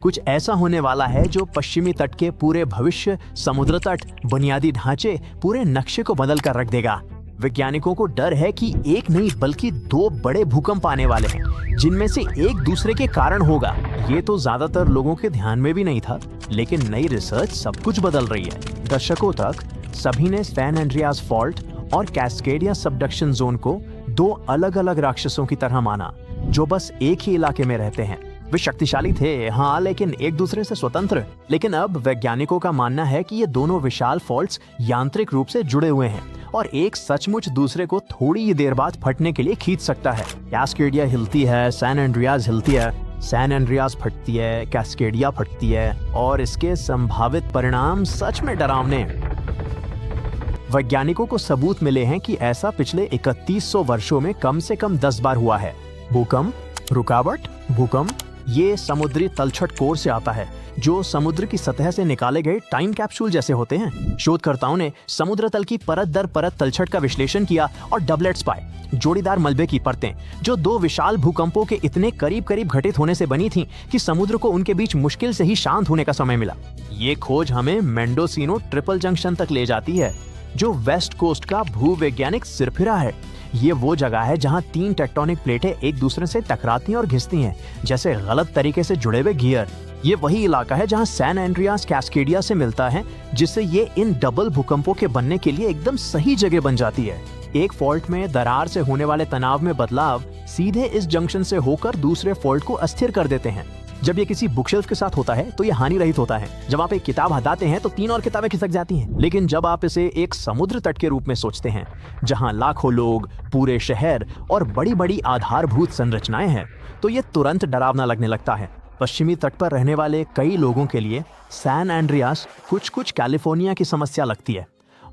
कुछ ऐसा होने वाला है जो पश्चिमी तट के पूरे भविष्य, समुद्र तट, बुनियादी ढांचे, पूरे नक्शे को बदल कर रख देगा। वैज्ञानिकों को डर है कि एक नहीं बल्कि 2 बड़े भूकंप आने वाले हैं, जिनमें से एक दूसरे के कारण होगा। ये तो ज्यादातर लोगों के ध्यान में भी नहीं था, लेकिन नई रिसर्च सब कुछ बदल रही है। दशकों तक सभी ने सैन एंड्रियास फॉल्ट और कैस्केडिया सबडक्शन जोन को 2 अलग-अलग राक्षसों की तरह माना, जो बस एक ही इलाके में रहते हैं। वे शक्तिशाली थे, हाँ, लेकिन एक दूसरे से स्वतंत्र। लेकिन अब वैज्ञानिकों का मानना है कि ये दोनों विशाल फॉल्ट्स यांत्रिक रूप से जुड़े हुए हैं और एक सचमुच दूसरे को थोड़ी ही देर बाद फटने के लिए खींच सकता है। कैस्केडिया हिलती है, सैन एंड्रियास हिलती है, सैन एंड्रियास फटती है, कैस्केडिया फटती है, और इसके संभावित परिणाम सच में डरावने। वैज्ञानिकों को सबूत मिले हैं कि ऐसा पिछले 3100 वर्षों में कम से कम 10 बार हुआ है। भूकंप, रुकावट, भूकंप, ये समुद्री तलछट कोर से आता है, जो समुद्र की सतह से निकाले गए टाइम कैप्सूल जैसे होते हैं। शोधकर्ताओं ने समुद्र तल की परत दर परत तलछट का विश्लेषण किया और डबलेट्स पाए, जोड़ीदार मलबे की परतें, जो 2 विशाल भूकंपों के इतने करीब करीब घटित होने से बनी थीं कि समुद्र को उनके बीच मुश्किल से ही शांत होने का समय मिला। ये खोज हमें मेंडोसिनो ट्रिपल जंक्शन तक ले जाती है, जो वेस्ट कोस्ट का भूवैज्ञानिक सिरफिरा है। ये वो जगह है जहां 3 टेक्टोनिक प्लेटें एक दूसरे से टकराती और घिसती हैं, जैसे गलत तरीके से जुड़े हुए गियर। ये वही इलाका है जहां सैन एंड्रियास कैस्केडिया से मिलता है, जिससे ये इन डबल भूकंपों के बनने के लिए एकदम सही जगह बन जाती है। एक फॉल्ट में दरार से होने वाले तनाव में बदलाव सीधे इस जंक्शन से होकर दूसरे फॉल्ट को अस्थिर कर देते हैं। जब ये किसी बुकशेल्फ के साथ होता है तो ये हानि रहित होता है। जब आप एक किताब हटाते हैं तो 3 और किताबें खिसक जाती हैं। लेकिन जब आप इसे एक समुद्र तट के रूप में सोचते हैं, जहां लाखों लोग, पूरे शहर और बड़ी बड़ी आधारभूत संरचनाएं हैं, तो ये तुरंत डरावना लगने लगता है। पश्चिमी तट पर रहने वाले कई लोगों के लिए सैन एंड्रियास कुछ कैलिफोर्निया की समस्या लगती है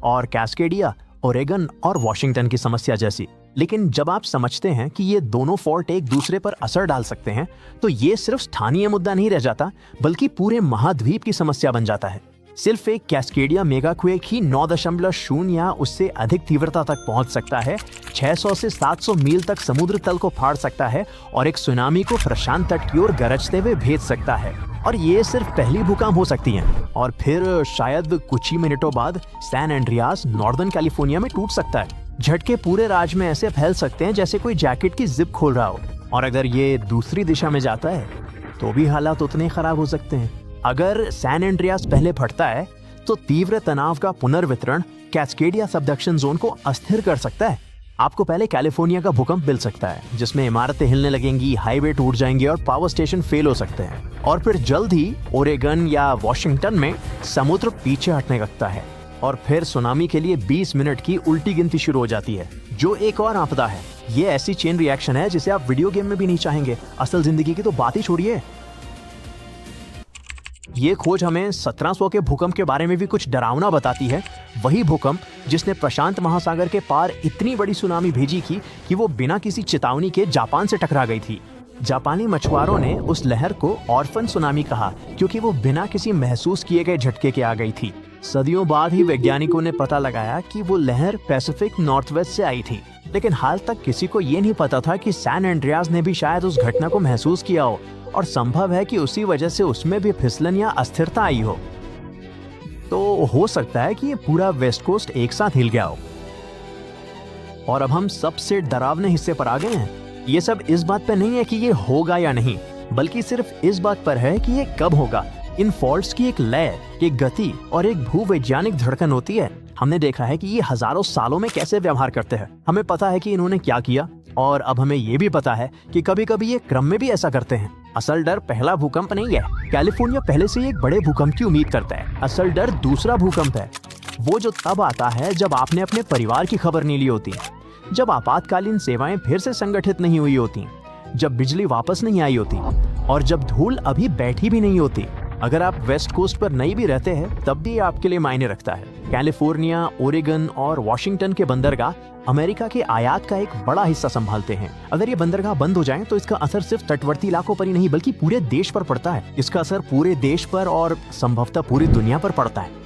और कैस्केडिया ओरेगन और वॉशिंगटन की समस्या जैसी। लेकिन जब आप समझते हैं कि ये दोनों फॉल्ट एक दूसरे पर असर डाल सकते हैं, तो ये सिर्फ स्थानीय मुद्दा नहीं रह जाता, बल्कि पूरे महाद्वीप की समस्या बन जाता है। सिर्फ एक कैस्केडिया मेगाक्वेक ही 9.0 या उससे अधिक तीव्रता तक पहुंच सकता है, 600 से 700 मील तक समुद्र तल को फाड़ सकता है और एक सुनामी को प्रशांत तट की ओर गरजते हुए भेज सकता है। और ये सिर्फ पहली भूकंप हो सकती हैं, और फिर शायद कुछ ही मिनटों बाद सैन एंड्रियास नॉर्दर्न कैलिफोर्निया में टूट सकता है। झटके पूरे राज्य में ऐसे फैल सकते हैं जैसे कोई जैकेट की जिप खोल रहा हो। और अगर ये दूसरी दिशा में जाता है तो भी हालात उतने खराब हो सकते हैं। अगर सैन एंड्रियास पहले फटता है तो तीव्र तनाव का पुनर्वितरण कैस्केडिया सबडक्शन जोन को अस्थिर कर सकता है। आपको पहले कैलिफोर्निया का भूकंप मिल सकता है, जिसमें इमारतें हिलने लगेंगी, हाईवे टूट जाएंगे और पावर स्टेशन फेल हो सकते हैं। और फिर जल्द ही ओरेगन या वॉशिंगटन में समुद्र पीछे हटने लगता है और फिर सुनामी के लिए 20 मिनट की उल्टी गिनती शुरू हो जाती है, जो एक और आपदा है। ये ऐसी चेन रिएक्शन है जिसे आप वीडियो गेम में भी नहीं चाहेंगे। असल जिंदगी की तो बात ही छोड़िए। ये खोज हमें 1700 के भूकंप के बारे में भी कुछ डरावना बताती है। वही भूकंप जिसने प्रशांत महासागर के पार इतनी बड़ी सुनामी भेजी थी कि वो बिना किसी चेतावनी के जापान से टकरा गई थी। जापानी मछुआरों ने उस लहर को ऑर्फन सुनामी कहा, क्योंकि वो बिना किसी महसूस किए गए झटके के आ गई थी। सदियों बाद ही वैज्ञानिकों ने पता लगाया कि वो लहर पैसिफिक नॉर्थवेस्ट से आई थी, लेकिन हाल तक किसी को ये नहीं पता था कि सैन एंड्रियास ने भी शायद उस घटना को महसूस किया हो, और संभव है कि उसी वजह से उसमें भी फिसलन या अस्थिरता आई हो। तो हो सकता है कि ये पूरा वेस्ट कोस्ट एक साथ हिल गया हो। और अब हम सबसे डरावने हिस्से पर आ गए हैं। ये सब इस बात पर नहीं है कि ये होगा या नहीं, बल्कि सिर्फ इस बात पर है कि ये कब होगा। इन फॉल्ट्स की एक लय, एक गति और एक भूवैज्ञानिक धड़कन होती है। हमने देखा है कि ये हजारों सालों में कैसे व्यवहार करते हैं। हमें पता है कि इन्होंने क्या किया, और अब हमें ये भी पता है कि कभी कभी ये क्रम में भी ऐसा करते हैं। असल डर पहला भूकंप नहीं है। कैलिफोर्निया पहले से एक बड़े भूकंप की उम्मीद करता है। असल डर दूसरा भूकंप है, वो जो तब आता है जब आपने अपने परिवार की खबर नहीं ली होती, जब आपातकालीन सेवाएं फिर से संगठित नहीं हुई होती, जब बिजली वापस नहीं आई होती, और जब धूल अभी बैठी भी नहीं होती। अगर आप वेस्ट कोस्ट पर नहीं भी रहते हैं, तब भी आपके लिए मायने रखता है। कैलिफोर्निया, ओरेगन और वॉशिंगटन के बंदरगाह अमेरिका के आयात का एक बड़ा हिस्सा संभालते हैं। अगर ये बंदरगाह बंद हो जाएं, तो इसका असर सिर्फ तटवर्ती इलाकों पर ही नहीं बल्कि पूरे देश पर पड़ता है। इसका असर पूरे देश पर और संभवतः पूरी दुनिया पर पड़ता है।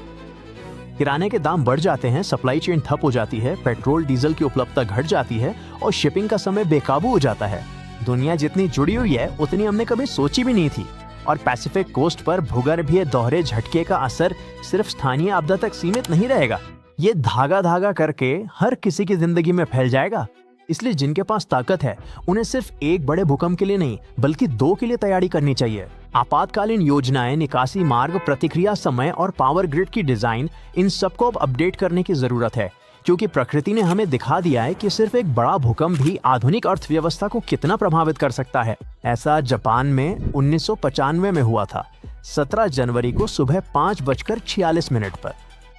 किराने के दाम बढ़ जाते हैं, सप्लाई चेन ठप हो जाती है, पेट्रोल डीजल की उपलब्धता घट जाती है और शिपिंग का समय बेकाबू हो जाता है। दुनिया जितनी जुड़ी हुई है उतनी हमने कभी सोची भी नहीं थी। और पैसिफिक कोस्ट पर भूगर्भीय दोहरे झटके का असर सिर्फ स्थानीय आपदा तक सीमित नहीं रहेगा, ये धागा धागा करके हर किसी की जिंदगी में फैल जाएगा। इसलिए जिनके पास ताकत है उन्हें सिर्फ एक बड़े भूकंप के लिए नहीं बल्कि 2 के लिए तैयारी करनी चाहिए। आपातकालीन योजनाएं, निकासी मार्ग, प्रतिक्रिया समय और पावर ग्रिड की डिजाइन, इन सबको अब अपडेट करने की जरूरत है, क्योंकि प्रकृति ने हमें दिखा दिया है कि सिर्फ एक बड़ा भूकंप भी आधुनिक अर्थव्यवस्था को कितना प्रभावित कर सकता है। ऐसा जापान में 1995 में हुआ था, 17 जनवरी को सुबह 5:46 पर।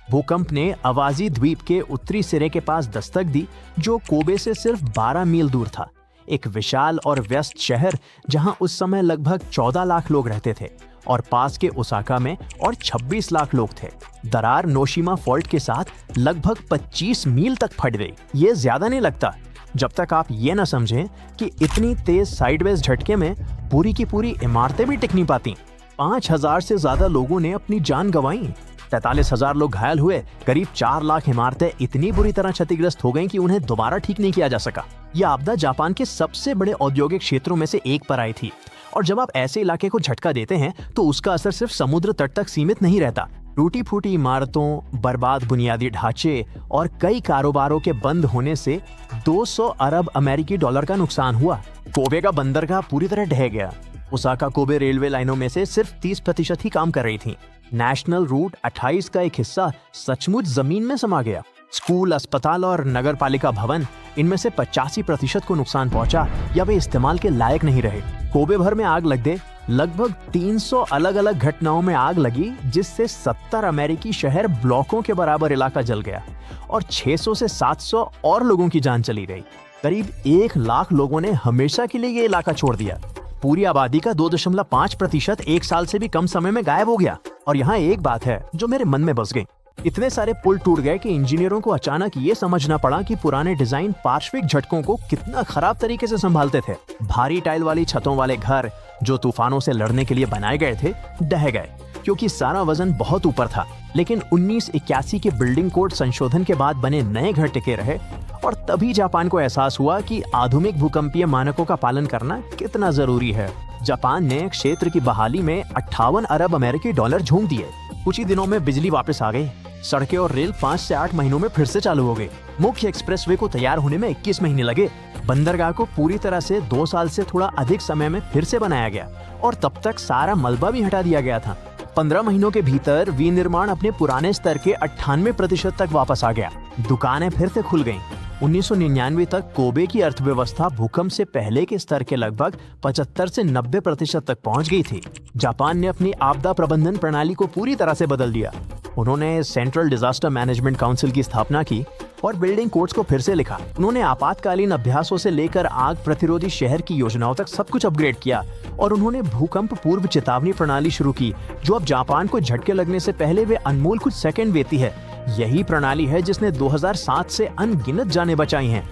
भूकंप ने अवाजी द्वीप के उत्तरी सिरे के पास दस्तक दी, जो कोबे से सिर्फ 12 मील दूर था। एक विशाल और व्यस्त शहर जहां उस समय लगभग 14 लाख लोग रहते थे, और पास के ओसाका में और 26 लाख लोग थे। दरार नोशिमा फॉल्ट के साथ लगभग 25 मील तक फट गई। ये ज्यादा नहीं लगता जब तक आप ये न समझें कि इतनी तेज साइडवेज झटके में पूरी की पूरी इमारतें भी टिक नहीं पाती। 5000 से ज्यादा लोगों ने अपनी जान गंवाई, 43,000 लोग घायल हुए, करीब 4 लाख इमारतें इतनी बुरी तरह क्षतिग्रस्त हो गईं कि उन्हें दोबारा ठीक नहीं किया जा सका। यह आपदा जापान के सबसे बड़े औद्योगिक क्षेत्रों में से एक पर आई थी, और जब आप ऐसे इलाके को झटका देते हैं तो उसका असर सिर्फ समुद्र तट तक सीमित नहीं रहता। टूटी फूटी इमारतों, बर्बाद बुनियादी ढांचे और कई कारोबारों के बंद होने से 200 अरब अमेरिकी डॉलर का नुकसान हुआ। कोबे का बंदरगाह पूरी तरह ढह गया। ओसाका कोबे रेलवे लाइनों में से सिर्फ 30% ही काम कर रही थी। नेशनल रूट 28 का एक हिस्सा सचमुच जमीन में समा गया। स्कूल, अस्पताल और नगर पालिका भवन, इनमें से 85% को नुकसान पहुंचा या वे इस्तेमाल के लायक नहीं रहे। कोबे भर में आग लग गए। लगभग 300 अलग अलग घटनाओं में आग लगी, जिससे 70 अमेरिकी शहर ब्लॉकों के बराबर इलाका जल गया और 600 से 700 और लोगों की जान चली गई। करीब 1 लाख लोगों ने हमेशा के लिए ये इलाका छोड़ दिया। पूरी आबादी का 2.5% एक साल से भी कम समय में गायब हो गया। और यहाँ एक बात है जो मेरे मन में बस गई। इतने सारे पुल टूट गए कि इंजीनियरों को अचानक ये समझना पड़ा कि पुराने डिजाइन पार्श्विक झटकों को कितना खराब तरीके से संभालते थे। भारी टाइल वाली छतों वाले घर जो तूफानों से लड़ने के लिए बनाए गए थे, ढह गए क्योंकि सारा वजन बहुत ऊपर था। लेकिन 1981 के बिल्डिंग कोड संशोधन के बाद बने नए घर टिके रहे, और तभी जापान को एहसास हुआ कि आधुनिक भूकंपीय मानकों का पालन करना कितना जरूरी है। जापान ने क्षेत्र की बहाली में 58 अरब अमेरिकी डॉलर झोंक दिए। कुछ ही दिनों में बिजली वापस आ गई। सड़कें और रेल 5 से 8 महीनों में फिर से चालू हो गई। मुख्य एक्सप्रेसवे को तैयार होने में 21 महीने लगे। बंदरगाह को पूरी तरह से 2 साल से थोड़ा अधिक समय में फिर से बनाया गया, और तब तक सारा मलबा भी हटा दिया गया था। 15 महीनों के भीतर विनिर्माण अपने पुराने स्तर के 98% तक वापस आ गया। दुकानें फिर से खुल गईं। 1999 तक कोबे की अर्थव्यवस्था भूकंप से पहले के स्तर के लगभग 75 से 90% तक पहुंच गई थी। जापान ने अपनी आपदा प्रबंधन प्रणाली को पूरी तरह से बदल दिया। उन्होंने सेंट्रल डिजास्टर मैनेजमेंट काउंसिल की स्थापना की और बिल्डिंग कोड्स को फिर से लिखा। उन्होंने आपातकालीन अभ्यासों से लेकर आग प्रतिरोधी शहर की योजनाओं तक सब कुछ अपग्रेड किया, और उन्होंने भूकंप पूर्व चेतावनी प्रणाली शुरू की, जो अब जापान को झटके लगने से पहले वे अनमोल कुछ सेकंड देती है। यही प्रणाली है जिसने 2007 से अनगिनत जानें बचाई हैं।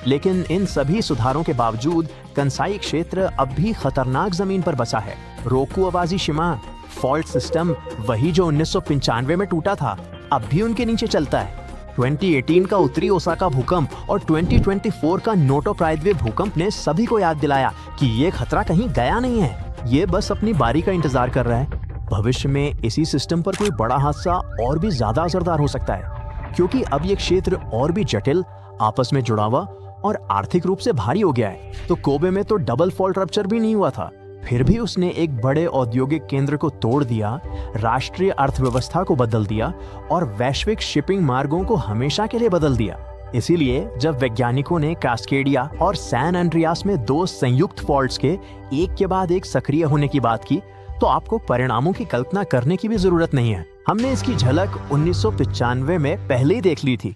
लेकिन इन सभी सुधारों के बावजूद कंसाई क्षेत्र अब भी खतरनाक जमीन पर बसा है। रोकू अवाजी शिमा फॉल्ट सिस्टम, वही जो 1995 में टूटा था, अब भी उनके नीचे चलता है। 2018 का उत्तरी ओसाका भूकंप और 2024 का नोटो प्रायद्वीप भूकंप ने सभी को याद दिलाया कि ये खतरा कहीं गया नहीं है, ये बस अपनी बारी का इंतजार कर रहा है। भविष्य में इसी सिस्टम पर कोई बड़ा हादसा और भी ज्यादा असरदार हो सकता है, क्योंकि अब ये क्षेत्र और भी जटिल, आपस में जुड़ा हुआ और आर्थिक रूप से भारी हो गया है। तो कोबे में तो डबल फॉल्ट रप्चर भी नहीं हुआ था, फिर भी उसने एक बड़े औद्योगिक केंद्र को तोड़ दिया, राष्ट्रीय अर्थव्यवस्था को बदल दिया और वैश्विक शिपिंग मार्गों को हमेशा के लिए बदल दिया। इसीलिए जब वैज्ञानिकों ने कास्केडिया और सैन एंड्रियास में 2 संयुक्त फॉल्ट्स के एक के बाद एक सक्रिय होने की बात की, तो आपको परिणामों की कल्पना करने की भी जरूरत नहीं है। हमने इसकी झलक 1995 में पहले ही देख ली थी।